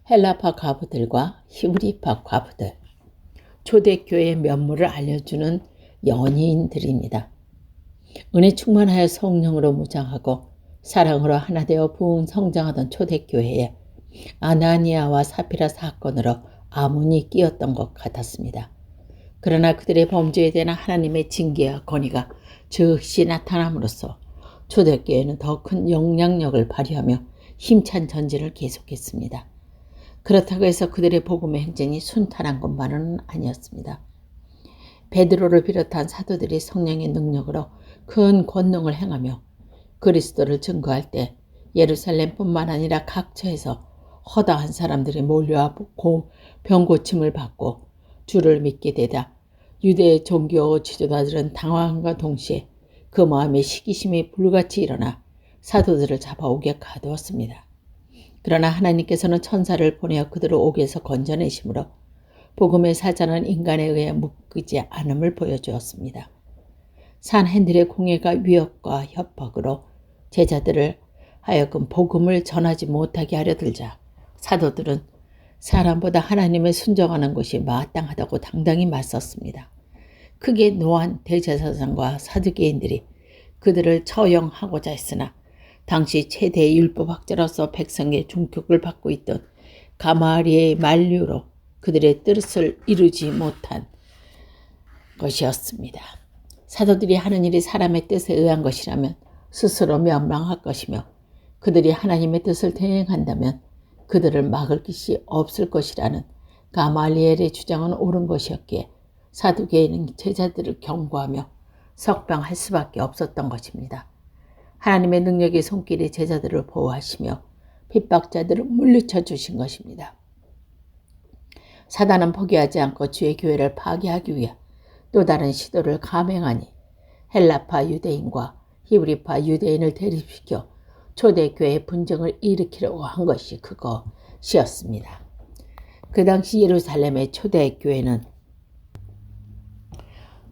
헬라파 과부들과 히브리파 과부들, 초대교회의 면모를 알려주는 연예인들입니다. 은혜 충만하여 성령으로 무장하고 사랑으로 하나 되어 부흥 성장하던 초대교회에 아나니아와 사피라 사건으로 아문이 끼었던 것 같았습니다. 그러나 그들의 범죄에 대한 하나님의 징계와 권위가 즉시 나타남으로써 초대교회는 더 큰 영향력을 발휘하며 힘찬 전진을 계속했습니다. 그렇다고 해서 그들의 복음의 행진이 순탄한 것만은 아니었습니다. 베드로를 비롯한 사도들이 성령의 능력으로 큰 권능을 행하며 그리스도를 증거할 때 예루살렘뿐만 아니라 각처에서 허다한 사람들이 몰려와 병고침을 받고 주를 믿게 되다 유대의 종교 지도자들은 당황함과 동시에 그 마음에 시기심이 불같이 일어나 사도들을 잡아오게 가두었습니다. 그러나 하나님께서는 천사를 보내어 그들을 옥에서 건져내심으로 복음의 사자는 인간에 의해 묶이지 않음을 보여주었습니다. 산헨들의 공회가 위협과 협박으로 제자들을 하여금 복음을 전하지 못하게 하려 들자 사도들은 사람보다 하나님을 순종하는 것이 마땅하다고 당당히 맞섰습니다. 크게 노한 대제사장과 사두개인들이 그들을 처형하고자 했으나 당시 최대 율법학자로서 백성의 존경을 받고 있던 가마리의 만류로 그들의 뜻을 이루지 못한 것이었습니다. 사도들이 하는 일이 사람의 뜻에 의한 것이라면 스스로 멸망할 것이며 그들이 하나님의 뜻을 대행한다면 그들을 막을 것이 없을 것이라는 가말리엘의 주장은 옳은 것이었기에 사두개인은 제자들을 경고하며 석방할 수밖에 없었던 것입니다. 하나님의 능력의 손길이 제자들을 보호하시며 핍박자들을 물리쳐 주신 것입니다. 사단은 포기하지 않고 주의 교회를 파괴하기 위해 또 다른 시도를 감행하니 헬라파 유대인과 히브리파 유대인을 대립시켜 초대교회의 분쟁을 일으키려고 한 것이 그것이었습니다. 그 당시 예루살렘의 초대교회는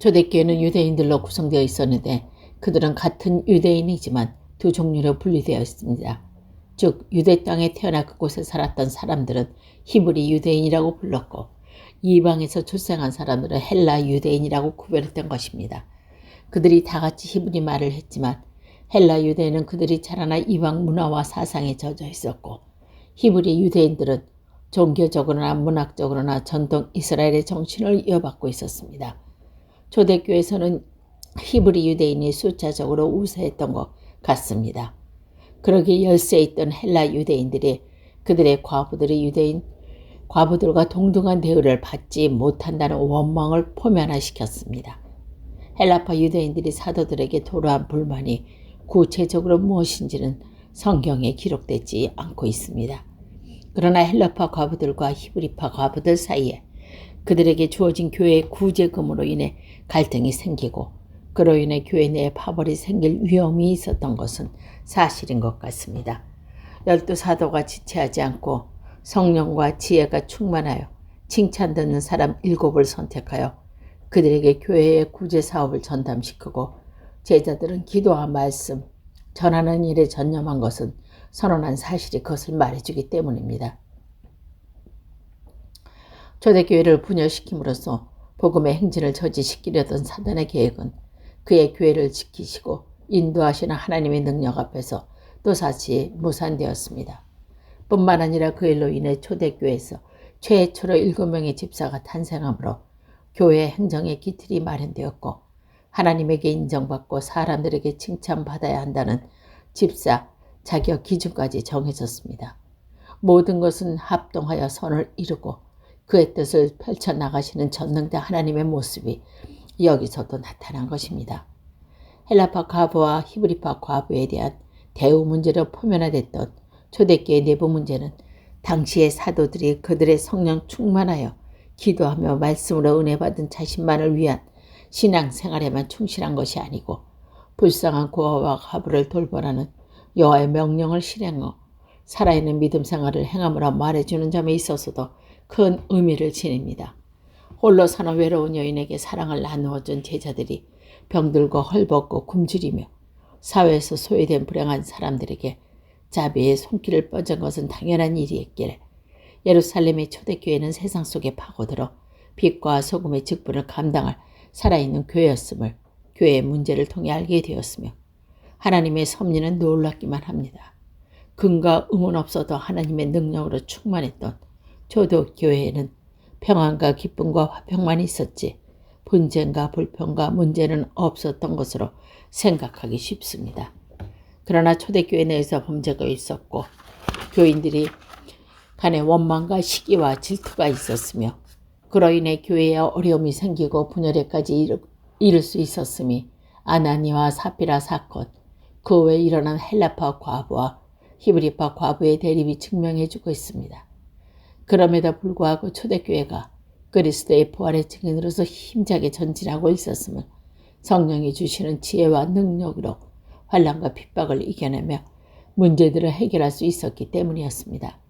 유대인들로 구성되어 있었는데 그들은 같은 유대인이지만 두 종류로 분리되어 있습니다. 즉 유대 땅에 태어나 그곳에 살았던 사람들은 히브리 유대인이라고 불렀고 이방에서 출생한 사람들은 헬라 유대인이라고 구별했던 것입니다. 그들이 다 같이 히브리 말을 했지만 헬라 유대인은 그들이 자라나 이방 문화와 사상에 젖어 있었고 히브리 유대인들은 종교적으로나 문학적으로나 전통 이스라엘의 정신을 이어받고 있었습니다. 초대교회에서는 히브리 유대인이 숫자적으로 우세했던 것 같습니다. 그러기에 열세에 있던 헬라 유대인들이 그들의 과부들과 동등한 대우를 받지 못한다는 원망을 표면화시켰습니다. 헬라파 유대인들이 사도들에게 토로한 불만이 구체적으로 무엇인지는 성경에 기록되지 않고 있습니다. 그러나 헬라파 과부들과 히브리파 과부들 사이에 그들에게 주어진 교회의 구제금으로 인해 갈등이 생기고 그로 인해 교회 내에 파벌이 생길 위험이 있었던 것은 사실인 것 같습니다. 12사도가 지체하지 않고 성령과 지혜가 충만하여 칭찬 듣는 사람 7을 선택하여 그들에게 교회의 구제 사업을 전담시키고 제자들은 기도와 말씀, 전하는 일에 전념한 것은 선언한 사실이 그것을 말해주기 때문입니다. 초대교회를 분열시킴으로써 복음의 행진을 저지시키려던 사단의 계획은 그의 교회를 지키시고 인도하시는 하나님의 능력 앞에서 또다시 무산되었습니다. 뿐만 아니라 그 일로 인해 초대교회에서 최초로 7명의 집사가 탄생하므로 교회 행정의 기틀이 마련되었고 하나님에게 인정받고 사람들에게 칭찬받아야 한다는 집사 자격 기준까지 정해졌습니다. 모든 것은 합동하여 선을 이루고 그의 뜻을 펼쳐나가시는 전능자 하나님의 모습이 여기서도 나타난 것입니다. 헬라파 과부와 히브리파 과부에 대한 대우 문제로 표면화됐던 초대교회 내부 문제는 당시의 사도들이 그들의 성령 충만하여 기도하며 말씀으로 은혜 받은 자신만을 위한 신앙생활에만 충실한 것이 아니고 불쌍한 고아와 과부를 돌보라는 여호와의 명령을 실행하고 살아있는 믿음 생활을 행함으로 말해주는 점에 있어서도 큰 의미를 지닙니다. 홀로 사는 외로운 여인에게 사랑을 나누어준 제자들이 병들고 헐벗고 굶주리며 사회에서 소외된 불행한 사람들에게 자비의 손길을 뻗은 것은 당연한 일이었기에 예루살렘의 초대교회는 세상 속에 파고들어 빛과 소금의 직분을 감당할 살아있는 교회였음을 교회의 문제를 통해 알게 되었으며 하나님의 섭리는 놀랍기만 합니다. 근과 응은 없어도 하나님의 능력으로 충만했던 초대교회에는 평안과 기쁨과 화평만 있었지 분쟁과 불평과 문제는 없었던 것으로 생각하기 쉽습니다. 그러나 초대교회 내에서 범죄가 있었고 교인들이 간에 원망과 시기와 질투가 있었으며 그로 인해 교회에 어려움이 생기고 분열에까지 이를 수 있었음이 아나니와 사피라 사건, 그 외에 일어난 헬라파 과부와 히브리파 과부의 대립이 증명해주고 있습니다. 그럼에도 불구하고 초대교회가 그리스도의 부활의 증인으로서 힘차게 전진하고 있었음은 성령이 주시는 지혜와 능력으로 환난과 핍박을 이겨내며 문제들을 해결할 수 있었기 때문이었습니다.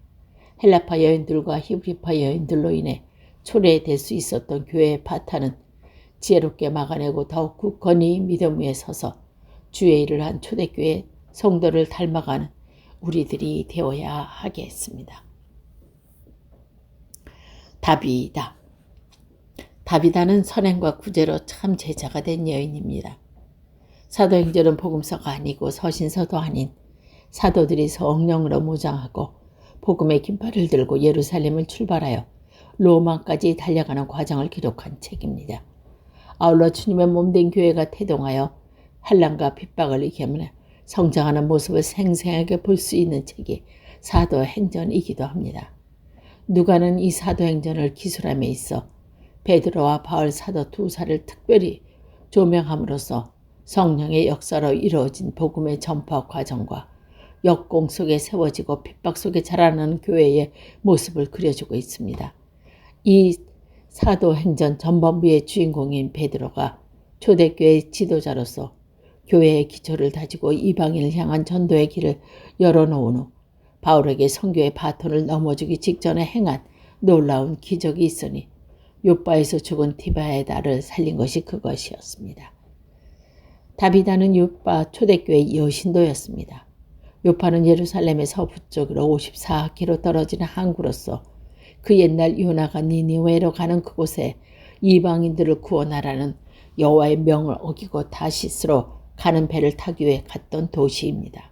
헬라파 여인들과 히브리파 여인들로 인해 초래될 수 있었던 교회의 파탄은 지혜롭게 막아내고 더욱 굳건히 믿음 위에 서서 주의 일을 한 초대교회 성도를 닮아가는 우리들이 되어야 하겠습니다. 다비다. 다비다는 선행과 구제로 참 제자가 된 여인입니다. 사도행전은 복음서가 아니고 서신서도 아닌 사도들이 성령으로 무장하고 복음의 깃발을 들고 예루살렘을 출발하여 로마까지 달려가는 과정을 기록한 책입니다. 아울러 주님의 몸된 교회가 태동하여 환난과 핍박을 이겨내 성장하는 모습을 생생하게 볼 수 있는 책이 사도행전이기도 합니다. 누가는 이 사도행전을 기술함에 있어 베드로와 바울 사도 두 사를 특별히 조명함으로써 성령의 역사로 이루어진 복음의 전파 과정과 역공 속에 세워지고 핍박 속에 자라나는 교회의 모습을 그려주고 있습니다. 이 사도행전 전반부의 주인공인 베드로가 초대교회의 지도자로서 교회의 기초를 다지고 이방인을 향한 전도의 길을 열어놓은 후 바울에게 선교의 바톤을 넘어주기 직전에 행한 놀라운 기적이 있으니 요바에서 죽은 디바에다를 살린 것이 그것이었습니다. 다비다는 요바 초대교회의 여신도였습니다. 요파는 예루살렘에서 북쪽으로 54km 떨어지는 항구로서 그 옛날 요나가 니니웨로 가는 그곳에 이방인들을 구원하라는 여호와의 명을 어기고 다시스로 가는 배를 타기 위해 갔던 도시입니다.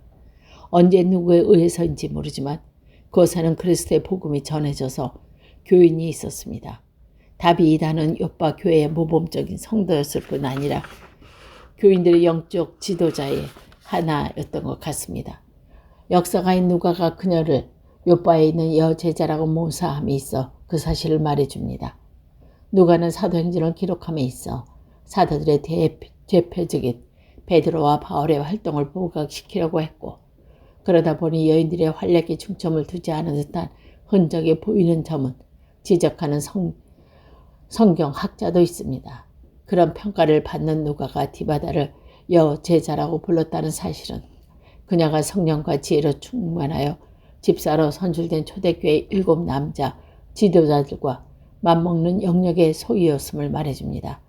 언제 누구에 의해서인지 모르지만 그곳에는 그리스도의 복음이 전해져서 교인이 있었습니다. 다비다는 요파 교회의 모범적인 성도였을 뿐 아니라 교인들의 영적 지도자의 하나였던 것 같습니다. 역사가인 누가가 그녀를 요바에 있는 여제자라고 모사함이 있어 그 사실을 말해줍니다. 누가는 사도행전을 기록함에 있어 사도들의 대표적인 베드로와 바울의 활동을 부각시키려고 했고 그러다 보니 여인들의 활약에 중점을 두지 않은 듯한 흔적이 보이는 점은 지적하는 성경학자도 있습니다. 그런 평가를 받는 누가가 디바다를 여제자라고 불렀다는 사실은 그녀가 성령과 지혜로 충만하여 집사로 선출된 초대교회 7 남자 지도자들과 맞먹는 영역의 소유였음을 말해줍니다.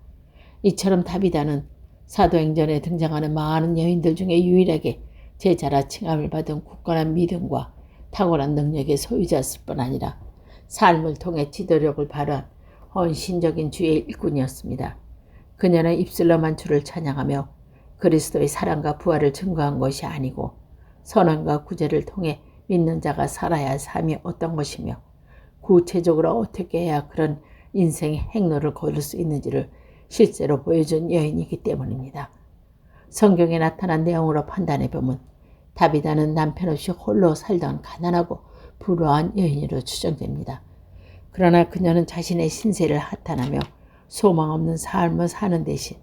이처럼 다비다는 사도행전에 등장하는 많은 여인들 중에 유일하게 제자라 칭함을 받은 굳건한 믿음과 탁월한 능력의 소유자였을 뿐 아니라 삶을 통해 지도력을 발휘한 헌신적인 주의 일꾼이었습니다. 그녀는 입술로만 주를 찬양하며 그리스도의 사랑과 부활을 증거한 것이 아니고 선언과 구제를 통해 믿는 자가 살아야 할 삶이 어떤 것이며 구체적으로 어떻게 해야 그런 인생의 행로를 걸을 수 있는지를 실제로 보여준 여인이기 때문입니다. 성경에 나타난 내용으로 판단해보면 다비다는 남편 없이 홀로 살던 가난하고 불우한 여인으로 추정됩니다. 그러나 그녀는 자신의 신세를 한탄하며 소망 없는 삶을 사는 대신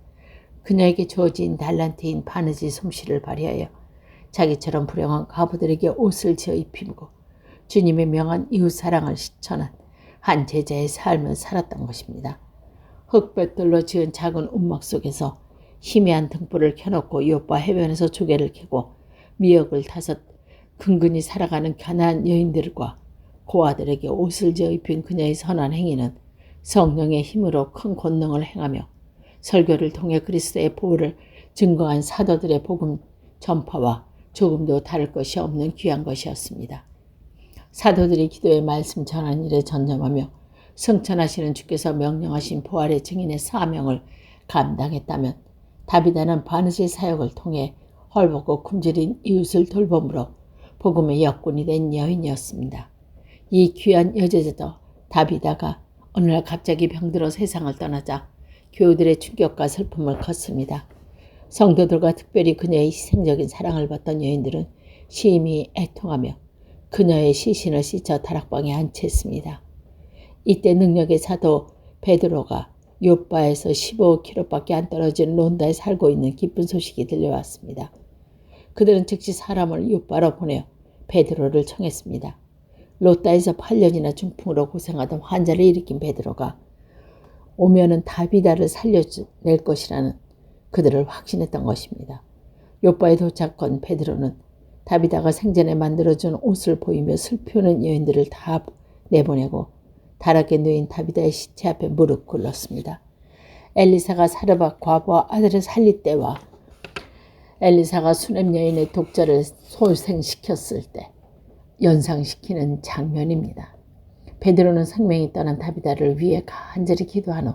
그녀에게 주어진 달란트인 바느질 솜씨를 발휘하여 자기처럼 불행한 과부들에게 옷을 지어 입히고 주님의 명한 이웃사랑을 실천한 한 제자의 삶을 살았던 것입니다. 흙볕들로 지은 작은 움막 속에서 희미한 등불을 켜놓고 요파 해변에서 조개를 캐고 미역을 타서 근근히 살아가는 가난한 여인들과 고아들에게 옷을 지어 입힌 그녀의 선한 행위는 성령의 힘으로 큰 권능을 행하며 설교를 통해 그리스도의 보혈을 증거한 사도들의 복음 전파와 조금도 다를 것이 없는 귀한 것이었습니다. 사도들이 기도의 말씀 전하는 일에 전념하며 승천하시는 주께서 명령하신 부활의 증인의 사명을 감당했다면 다비다는 바느질 사역을 통해 헐벗고 굶주린 이웃을 돌봄으로 복음의 역군이 된 여인이었습니다. 이 귀한 여제자도 다비다가 어느 날 갑자기 병들어 세상을 떠나자 교우들의 충격과 슬픔을 컸습니다. 성도들과 특별히 그녀의 희생적인 사랑을 받던 여인들은 심히 애통하며 그녀의 시신을 씻어 다락방에 안치했습니다. 이때 능력의 사도 베드로가 요빠에서 15km밖에 안 떨어진 론다에 살고 있는 기쁜 소식이 들려왔습니다. 그들은 즉시 사람을 요빠로 보내어 베드로를 청했습니다. 롯다에서 8년이나 중풍으로 고생하던 환자를 일으킨 베드로가 오면은 다비다를 살려낼 것이라는 그들을 확신했던 것입니다. 요빠에 도착한 베드로는 다비다가 생전에 만들어준 옷을 보이며 슬피 우는 여인들을 다 내보내고 다락에 누인 다비다의 시체 앞에 무릎 꿇었습니다. 엘리사가 사르밧 과부와 아들을 살릴 때와 엘리사가 수넴 여인의 독자를 소생시켰을 때 연상시키는 장면입니다. 베드로는 생명이 떠난 다비다를 위해 간절히 기도한 후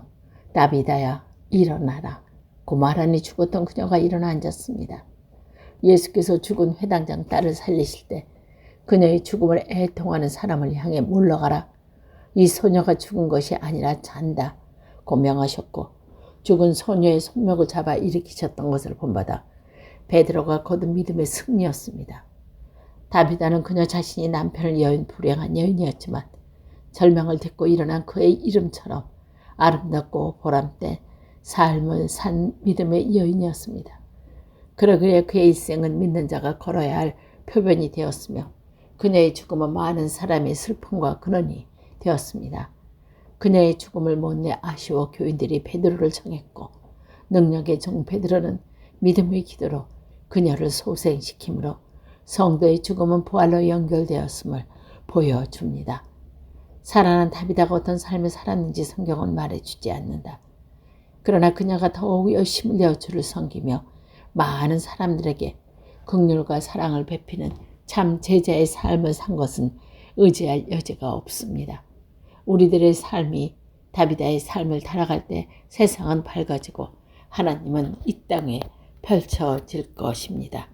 다비다야 일어나라 고 말하니 죽었던 그녀가 일어나 앉았습니다. 예수께서 죽은 회당장 딸을 살리실 때 그녀의 죽음을 애통하는 사람을 향해 물러가라. 이 소녀가 죽은 것이 아니라 잔다 고 명하셨고 죽은 소녀의 손목을 잡아 일으키셨던 것을 본받아 베드로가 거둔 믿음의 승리였습니다. 다비다는 그녀 자신이 남편을 여인 불행한 여인이었지만 절망을 딛고 일어난 그의 이름처럼 아름답고 보람된 삶을 산 믿음의 여인이었습니다. 그러기에 그의 일생은 믿는 자가 걸어야 할 표변이 되었으며 그녀의 죽음은 많은 사람의 슬픔과 근원이 되었습니다. 그녀의 죽음을 못내 아쉬워 교인들이 베드로를 청했고 능력의 종 베드로는 믿음의 기도로 그녀를 소생시키므로 성도의 죽음은 부활로 연결되었음을 보여줍니다. 살아난 다비다가 어떤 삶을 살았는지 성경은 말해주지 않는다. 그러나 그녀가 더욱 열심히 되어 주를 섬기며 많은 사람들에게 긍휼과 사랑을 베푸는 참 제자의 삶을 산 것은 의지할 여지가 없습니다. 우리들의 삶이 다비다의 삶을 따라갈 때 세상은 밝아지고 하나님은 이 땅에 펼쳐질 것입니다.